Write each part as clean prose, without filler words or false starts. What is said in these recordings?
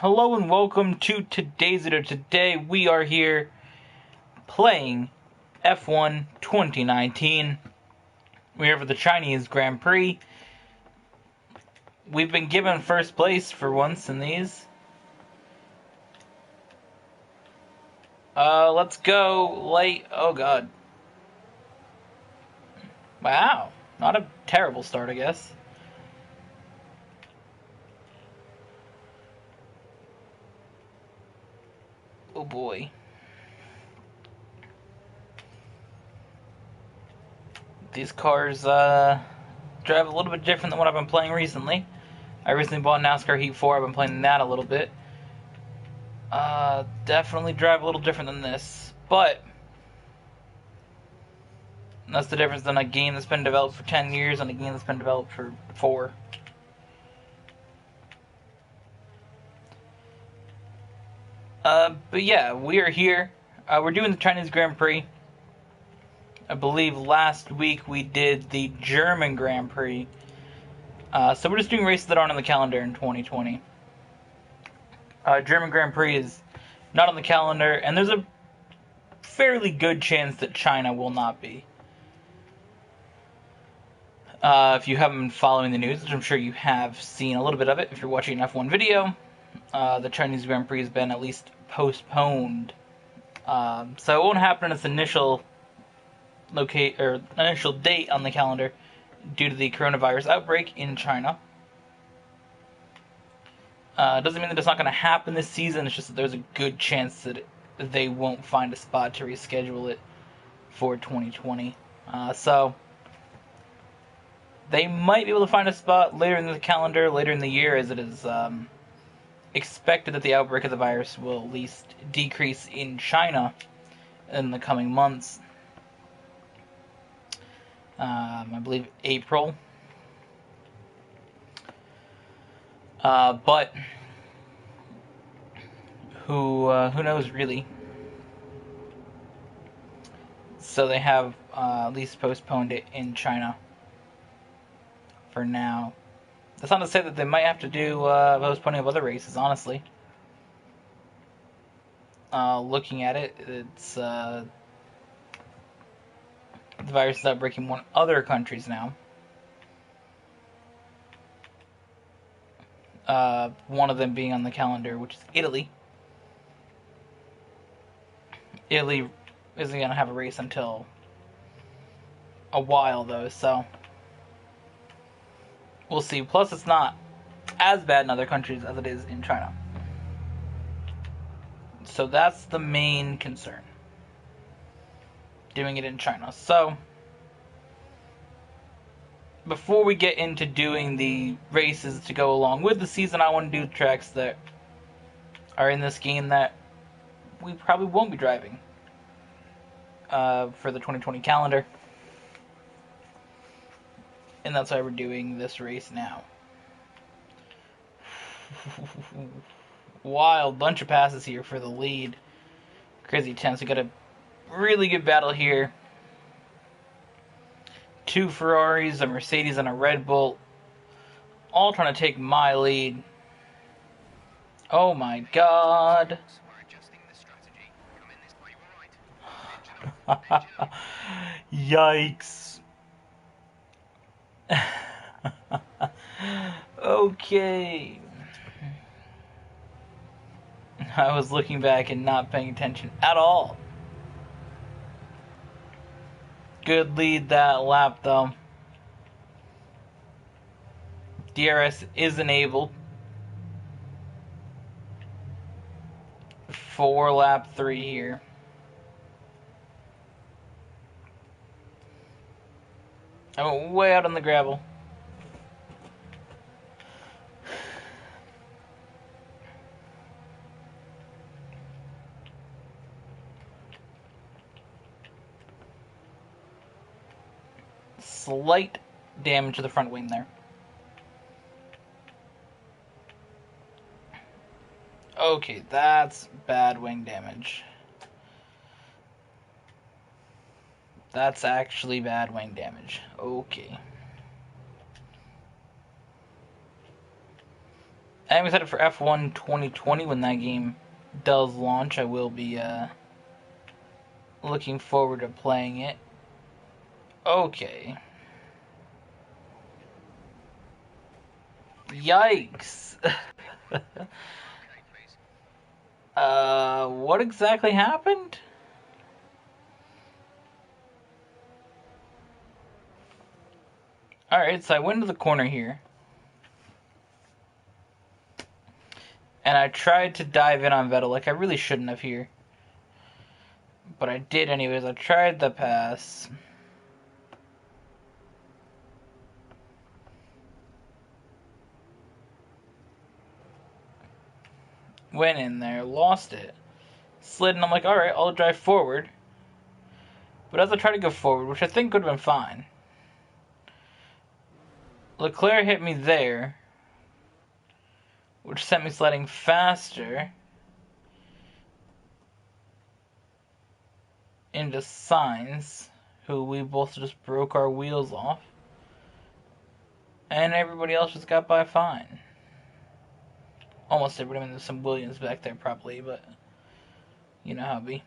Hello and welcome to today's video. Today we are here playing F1 2019. We're here for the Chinese Grand Prix. We've been given first place for once in these. Let's go late. Oh god. Wow. Not a terrible start, I guess. Oh boy. These cars drive a little bit different than what I've been playing recently. I recently bought NASCAR Heat 4. I've been playing that a little bit. Definitely drive a little different than this. But that's the difference in a game that's been developed for 10 years and a game that's been developed for 4. But yeah, we are here. We're doing the Chinese Grand Prix. I believe last week we did the German Grand Prix. So we're just doing races that aren't on the calendar in 2020. German Grand Prix is not on the calendar, and there's a fairly good chance that China will not be. If you haven't been following the news, which I'm sure you have seen a little bit of it if you're watching an F1 video, the Chinese Grand Prix has been at least postponed. So it won't happen in its initial initial date on the calendar due to the coronavirus outbreak in China. Doesn't mean that it's not going to happen this season. It's just that there's a good chance that they won't find a spot to reschedule it for 2020. So they might be able to find a spot later in the calendar, later in the year, as it is expected that the outbreak of the virus will at least decrease in China in the coming months. I believe April. But who knows really? So they have at least postponed it in China for now. That's not to say that they might have to do postponing of other races. Honestly, looking at it, it's the virus is outbreaking in other countries now. One of them being on the calendar, which is Italy. Italy isn't going to have a race until a while, though, so we'll see. Plus, it's not as bad in other countries as it is in China. So that's the main concern. Doing it in China. So before we get into doing the races to go along with the season, I want to do tracks that are in this game that we probably won't be driving for the 2020 calendar. And that's why we're doing this race now. Wild bunch of passes here for the lead. Crazy tense. We got a really good battle here. 2 Ferraris, a Mercedes, and a Red Bull, all trying to take my lead. Oh my god. Yikes. Okay. I was looking back and not paying attention at all. Good lead that lap, though. DRS is enabled for lap 3 here. I went way out on the gravel. Slight damage to the front wing there. Okay, that's bad wing damage. That's actually bad wing damage. Okay. I'm excited for F1 2020 when that game does launch. I will be looking forward to playing it. Okay. Yikes. What exactly happened? Alright, so I went to the corner here. And I tried to dive in on Vettel, like I really shouldn't have here. But I did anyways. I tried the pass. Went in there, lost it. Slid, and I'm like, alright, I'll drive forward. But as I tried to go forward, which I think would have been fine, Leclerc hit me there, which sent me sliding faster into Sainz, who we both just broke our wheels off. And everybody else just got by fine. Almost everybody. I mean, there's some Williams back there probably, but you know how it be.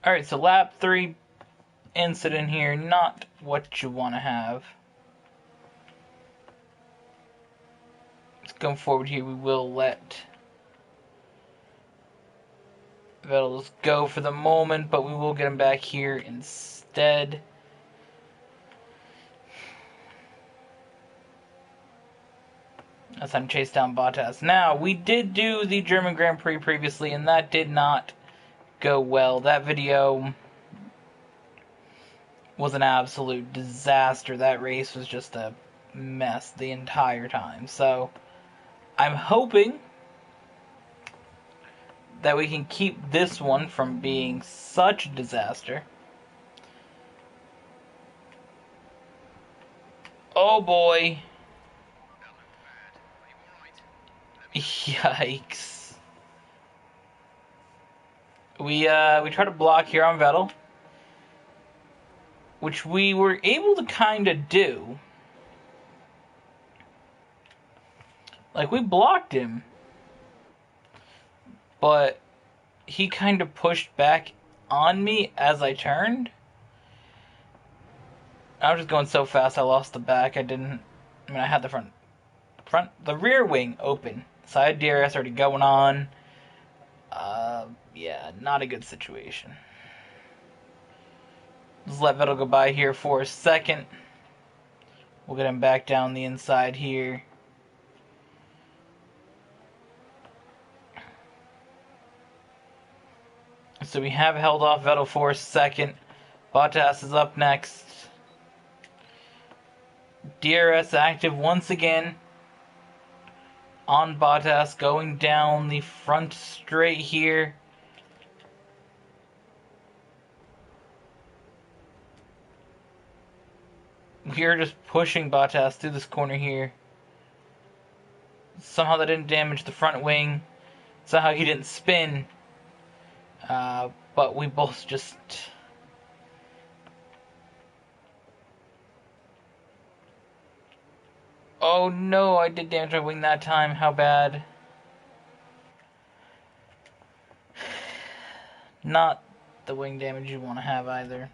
Alright, so lap 3 incident here. Not what you want to have. Let's go forward here. We will let Vettel just go for the moment, but we will get him back here instead. That's time to chase down Bottas. Now, we did do the German Grand Prix previously, and that did not go well. That video was an absolute disaster. That race was just a mess the entire time. So, I'm hoping that we can keep this one from being such a disaster. Oh boy. Yikes. We tried to block here on Vettel, which we were able to kind of do. Like, we blocked him, but he kind of pushed back on me as I turned. I was just going so fast I lost the back. I had the rear wing open. Side DRS already going on. Yeah, not a good situation. Just let Vettel go by here for a second. We'll get him back down the inside here. So we have held off Vettel for a second. Bottas is up next. DRS active once again on Bottas, going down the front straight here. We are just pushing Bottas through this corner here. Somehow that didn't damage the front wing. Somehow he didn't spin. But we both just... Oh no, I did damage my wing that time. How bad? Not the wing damage you want to have either.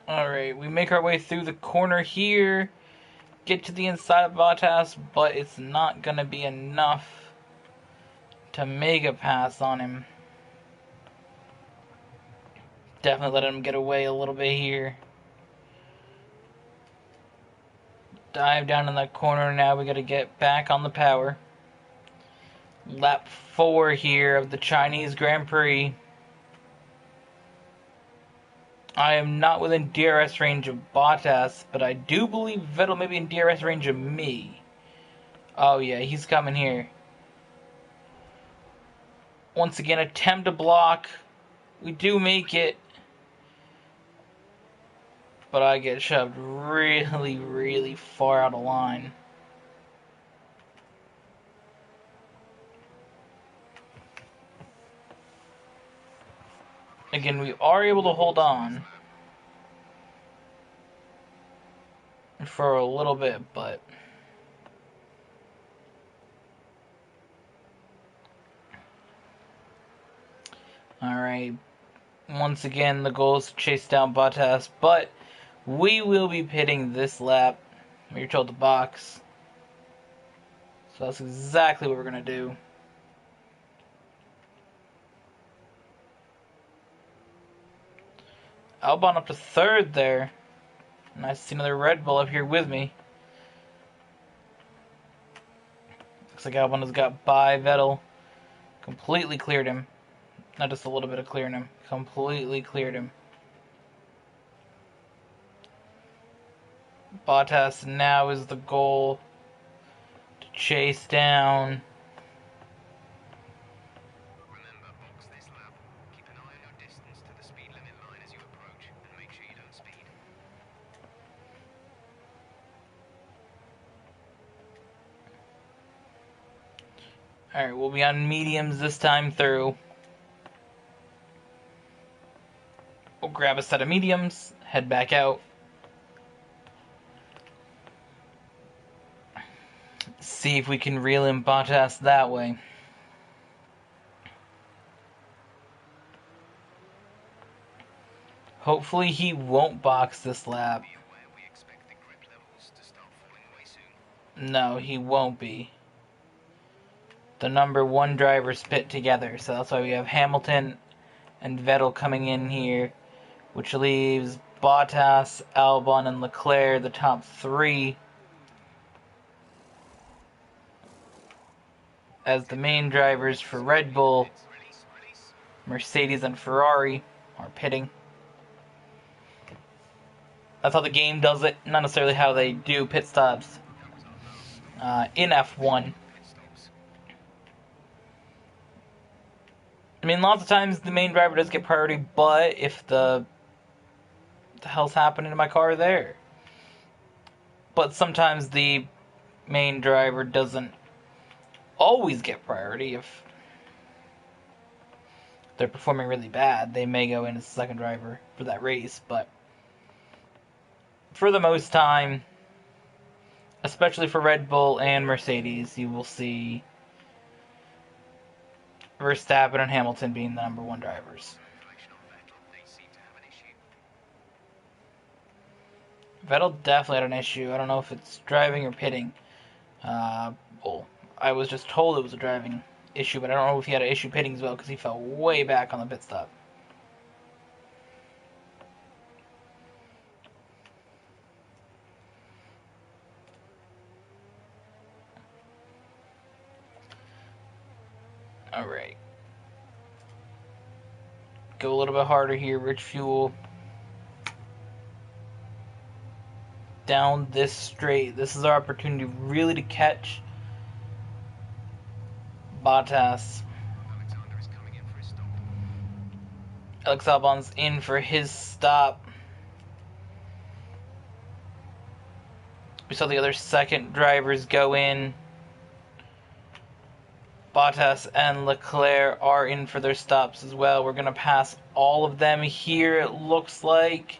Alright, we make our way through the corner here, get to the inside of Bottas, but it's not going to be enough to make a pass on him. Definitely let him get away a little bit here. Dive down in that corner now. We got to get back on the power. Lap 4 here of the Chinese Grand Prix. I am not within DRS range of Bottas, but I do believe Vettel may be in DRS range of me. Oh yeah, he's coming here. Once again, attempt to block. We do make it. but I get shoved really, really far out of line. Again, we are able to hold on for a little bit, but alright. Once again, the goal is to chase down Bottas, but we will be pitting this lap. We're told to box. So that's exactly what we're going to do. Albon up to third there. Nice to see another Red Bull up here with me. Looks like Albon has got by Vettel. Completely cleared him. Not just a little bit of clearing him. Completely cleared him. Bottas now is the goal to chase down. Remember, box this lap. Keep an eye on your distance to the speed limit line as you approach, and make sure you don't speed. Alright, we'll be on mediums this time through. We'll grab a set of mediums, head back out. See if we can reel in Bottas that way. Hopefully he won't box this lap. Be aware we expect the grip levels to start falling away soon. No, he won't be. The number one drivers pit together, so that's why we have Hamilton and Vettel coming in here, which leaves Bottas, Albon, and Leclerc, the top three, as the main drivers for Red Bull. Mercedes and Ferrari are pitting. That's how the game does it, not necessarily how they do pit stops in F1. I mean, lots of times the main driver does get priority, but if the hell's happening to my car there? But sometimes the main driver doesn't always get priority. If they're performing really bad, they may go in as the second driver for that race, but for the most time, especially for Red Bull and Mercedes, you will see Verstappen and Hamilton being the number one drivers. Vettel definitely had an issue. I don't know if it's driving or pitting. Well, I was just told it was a driving issue, but I don't know if he had an issue pitting as well because he fell way back on the pit stop. Alright. Go a little bit harder here, rich fuel. Down this straight. This is our opportunity really to catch Bottas. Alexander is coming in for his stop. Alex Albon's in for his stop. We saw the other second drivers go in. Bottas and Leclerc are in for their stops as well. We're going to pass all of them here, it looks like.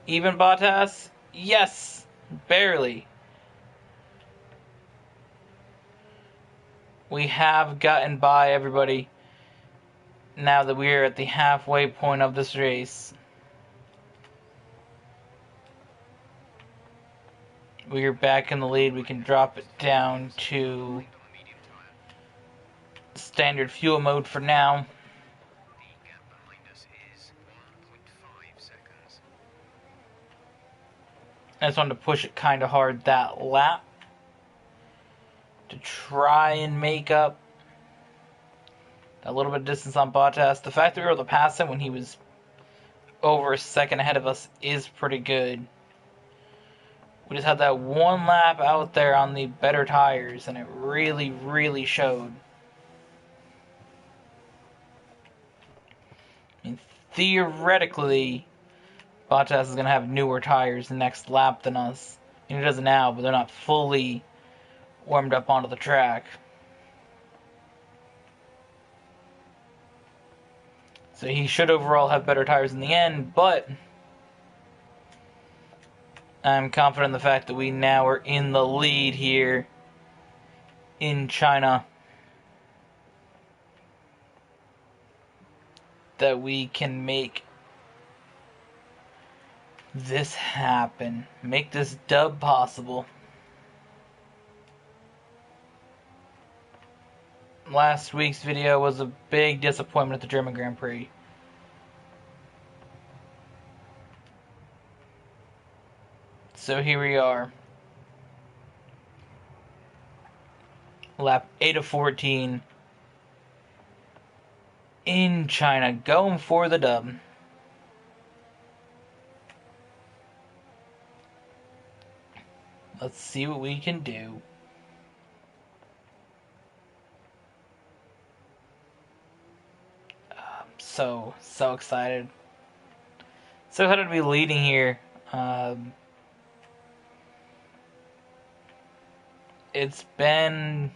Even Bottas? Yes! Barely. We have gotten by everybody now that we're at the halfway point of this race. We're back in the lead. We can drop it down to standard fuel mode for now. The gap behind us is 1.5 seconds. I just wanted to push it kind of hard that lap to try and make up a little bit of distance on Bottas. The fact that we were able to pass him when he was over a second ahead of us is pretty good. We just had that one lap out there on the better tires, and it really, really showed. I mean, theoretically, Bottas is going to have newer tires next lap than us. And he does it now, but they're not fully warmed up onto the track. So he should overall have better tires in the end, but I'm confident in the fact that we now are in the lead here in China. That we can make this happen. Make this dub possible. Last week's video was a big disappointment at the German Grand Prix. So here we are. Lap 8 of 14 in China, going for the dub. Let's see what we can do. So excited. So excited to be leading here. It's been,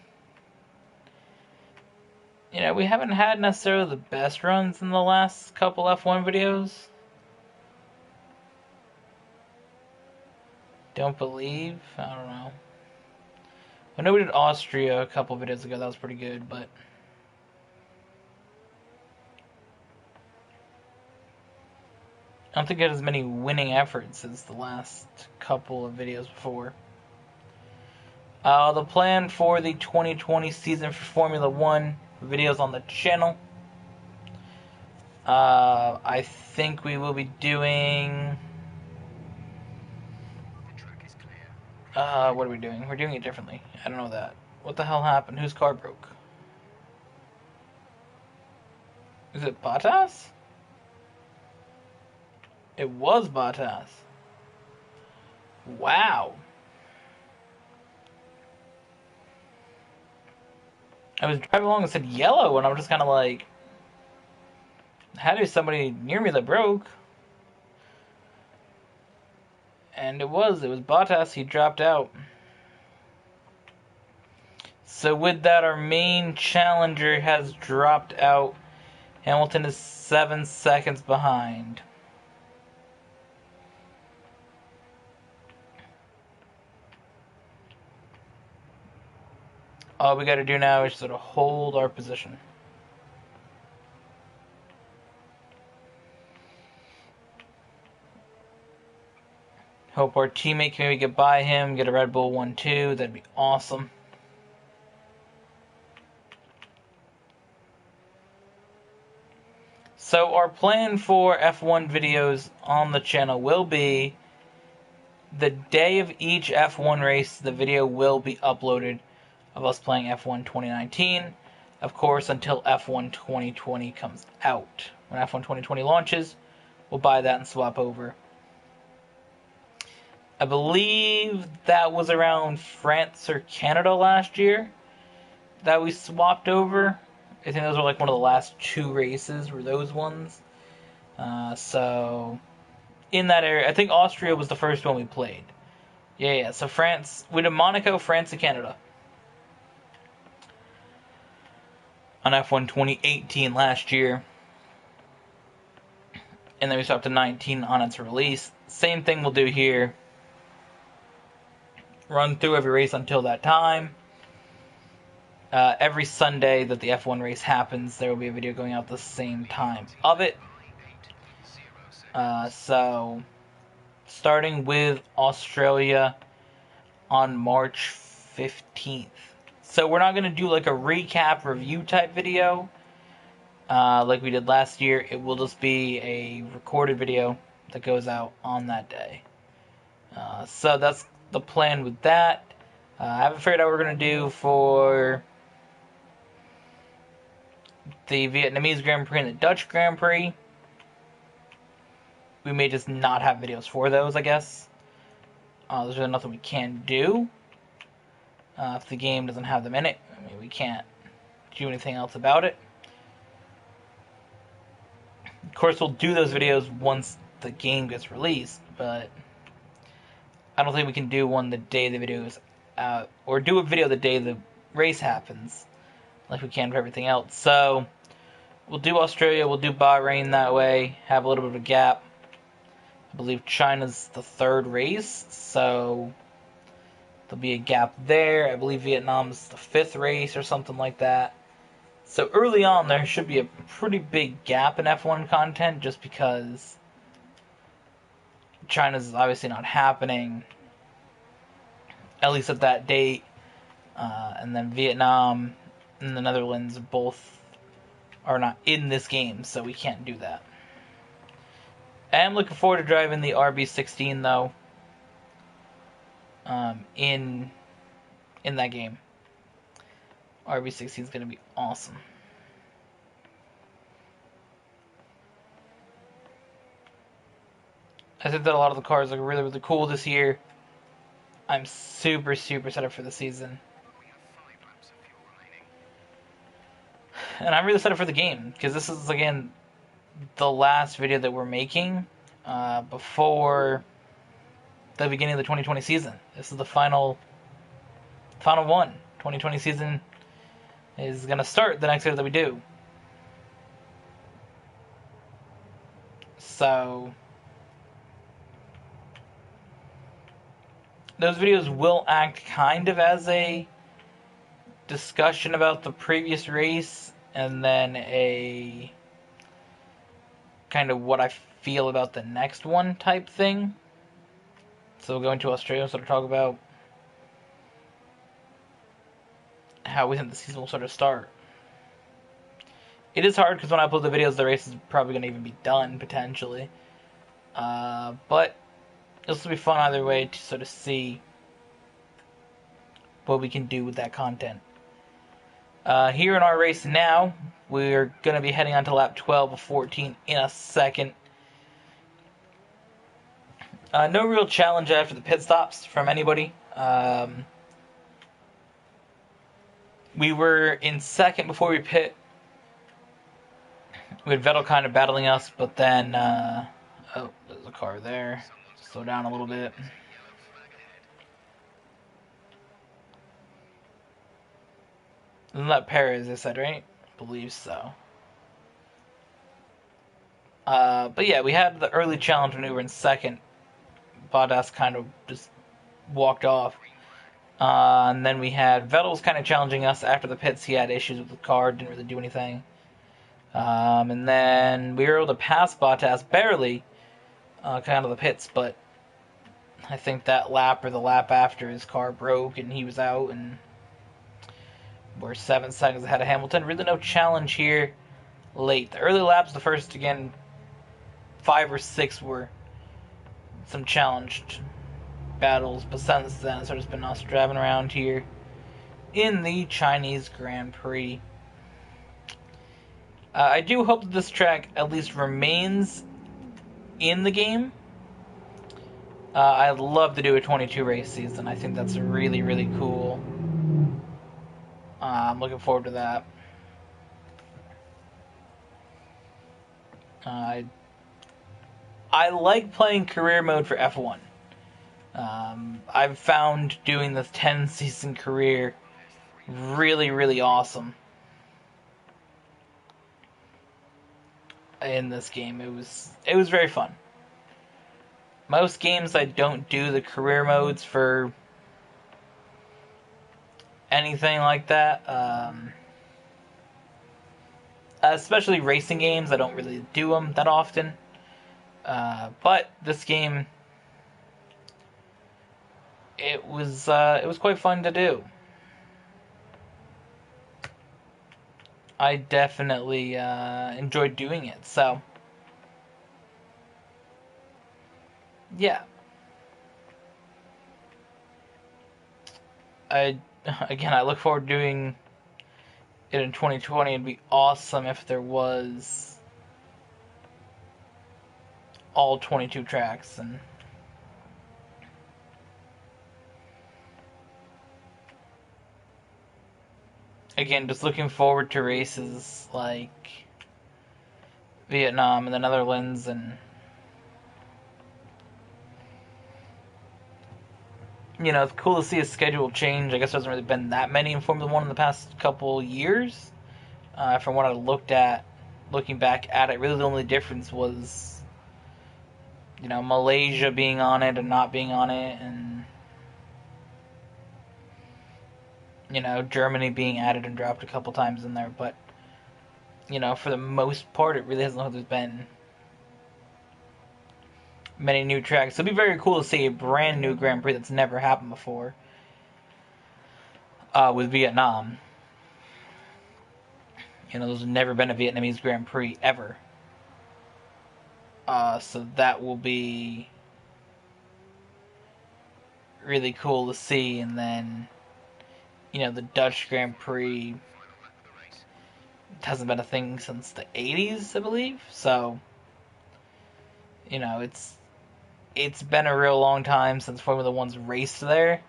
we haven't had necessarily the best runs in the last couple F1 videos. Don't believe. I don't know. I know we did Austria a couple videos ago. That was pretty good, but I don't think it had as many winning efforts as the last couple of videos before. The plan for the 2020 season for Formula 1 videos on the channel. I think we will be doing... what are we doing? We're doing it differently. I don't know that. What the hell happened? Whose car broke? Is it Bottas? It was Bottas. Wow. I was driving along and said yellow, and I'm just kind of like, had to be somebody near me that broke. And it was Bottas. He dropped out. So with that, our main challenger has dropped out. Hamilton is 7 seconds behind. All we got to do now is sort of hold our position. Hope our teammate can maybe get by him, get a Red Bull 1-2. That'd be awesome. So our plan for F1 videos on the channel will be the day of each F1 race, the video will be uploaded of us playing F1 2019, of course, until F1 2020 comes out. When F1 2020 launches, we'll buy that and swap over. I believe that was around France or Canada last year that we swapped over. I think those were like one of the last 2 races were those ones. So in that area, I think Austria was the first one we played. Yeah. So France, we did Monaco, France, and Canada on F1 2018 last year. And then we swapped to 19 on its release. Same thing we'll do here. Run through every race until that time. Every Sunday that the F1 race happens, there will be a video going out the same time of it. So, starting with Australia on March 15th. So we're not going to do like a recap review type video like we did last year. It will just be a recorded video that goes out on that day. So that's the plan with that. I haven't figured out what we're going to do for the Vietnamese Grand Prix and the Dutch Grand Prix. We may just not have videos for those, I guess. There's really nothing we can do. If the game doesn't have them in it, I mean, we can't do anything else about it. Of course, we'll do those videos once the game gets released, but I don't think we can do one the day the video is out, or do a video the day the race happens, like we can for everything else. So we'll do Australia, we'll do Bahrain that way, have a little bit of a gap. I believe China's the third race, so there'll be a gap there. I believe Vietnam's the fifth race or something like that. So early on, there should be a pretty big gap in F1 content, just because China's obviously not happening, at least at that date. And then Vietnam and the Netherlands both are not in this game, so we can't do that. I am looking forward to driving the RB16 though, in that game. RB16 is going to be awesome. I think that a lot of the cars look really, really cool this year. I'm super, super excited for the season. We have 5 laps of fuel remaining. And I'm really excited for the game, because this is, again, the last video that we're making before the beginning of the 2020 season. This is the final one. 2020 season is going to start the next video that we do. So those videos will act kind of as a discussion about the previous race, and then a kind of what I feel about the next one type thing. So we'll go into Australia, sort of talk about how we think the season will sort of start. It is hard because when I upload the videos, the race is probably going to even be done, potentially. But this will be fun either way to sort of see what we can do with that content. Here in our race now, we're going to be heading on to lap 12 of 14 in a second. No real challenge after the pit stops from anybody. We were in second before we pit. We had Vettel kind of battling us, but then... oh, there's a car there. Slow down a little bit. Isn't that Perez, I said, right? I believe so. But yeah, we had the early challenge when we were in second. Bottas kind of just walked off. And then we had Vettel's kind of challenging us after the pits. He had issues with the car, didn't really do anything. And then we were able to pass Bottas barely, kind of the pits, but I think that lap or the lap after his car broke and he was out, and we're 7 seconds ahead of Hamilton. Really no challenge here late. The early laps, the first, again, 5 or 6 were some challenged battles, but since then it's sort of just been us driving around here in the Chinese Grand Prix. I do hope that this track at least remains in the game. I'd love to do a 22 race season. I think that's really, really cool. I'm looking forward to that. I like playing career mode for F1. I've found doing this 10-season career really, really awesome. In this game, it was very fun. Most games I don't do the career modes for anything like that. Especially racing games, I don't really do them that often. But this game, it was quite fun to do. I definitely enjoyed doing it. So, yeah. I look forward to doing it in 2020. It'd be awesome if there was all 22 tracks, and again, just looking forward to races like Vietnam and the Netherlands, and It's cool to see a schedule change. I guess there hasn't really been that many in Formula One in the past couple years. From what I looked at, looking back at it, really the only difference was, Malaysia being on it and not being on it, and Germany being added and dropped a couple times in there. But for the most part, it really hasn't looked like there's been many new tracks. So it'd be very cool to see a brand new Grand Prix that's never happened before with Vietnam. There's never been a Vietnamese Grand Prix ever. So that will be really cool to see. And then, the Dutch Grand Prix hasn't been a thing since the 80s, I believe. So, it's been a real long time since Formula One's raced there.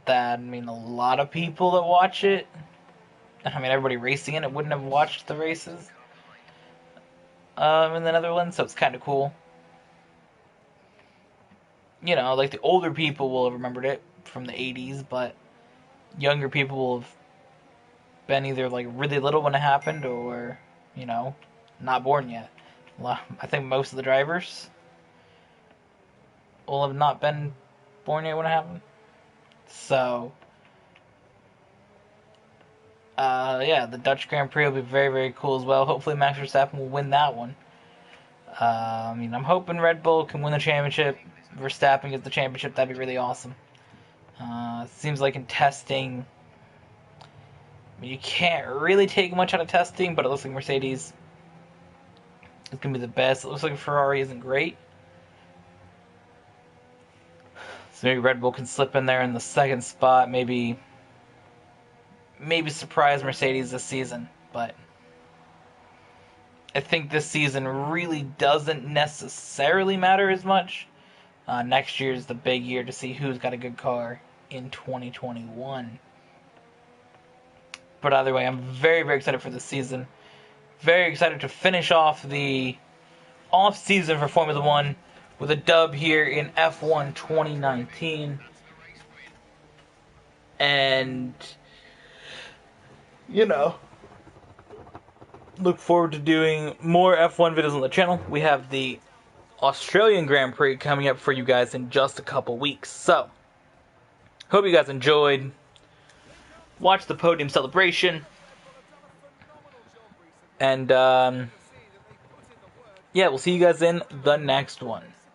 That, a lot of people that watch it, everybody racing in it wouldn't have watched the races in the Netherlands, so it's kind of cool. Like the older people will have remembered it from the 80s, but younger people will have been either like really little when it happened or, not born yet. I think most of the drivers will have not been born yet when it happened. So, the Dutch Grand Prix will be very, very cool as well. Hopefully Max Verstappen will win that one. I'm hoping Red Bull can win the championship. Verstappen gets the championship. That'd be really awesome. It seems like in testing, you can't really take much out of testing, but it looks like Mercedes is going to be the best. It looks like Ferrari isn't great. So maybe Red Bull can slip in there in the second spot. Maybe surprise Mercedes this season. But I think this season really doesn't necessarily matter as much. Next year is the big year to see who's got a good car in 2021. But either way, I'm very, very excited for this season. Very excited to finish off the off-season for Formula One with a dub here in F1 2019. And, look forward to doing more F1 videos on the channel. We have the Australian Grand Prix coming up for you guys in just a couple weeks. So, hope you guys enjoyed. Watch the podium celebration. And, we'll see you guys in the next one.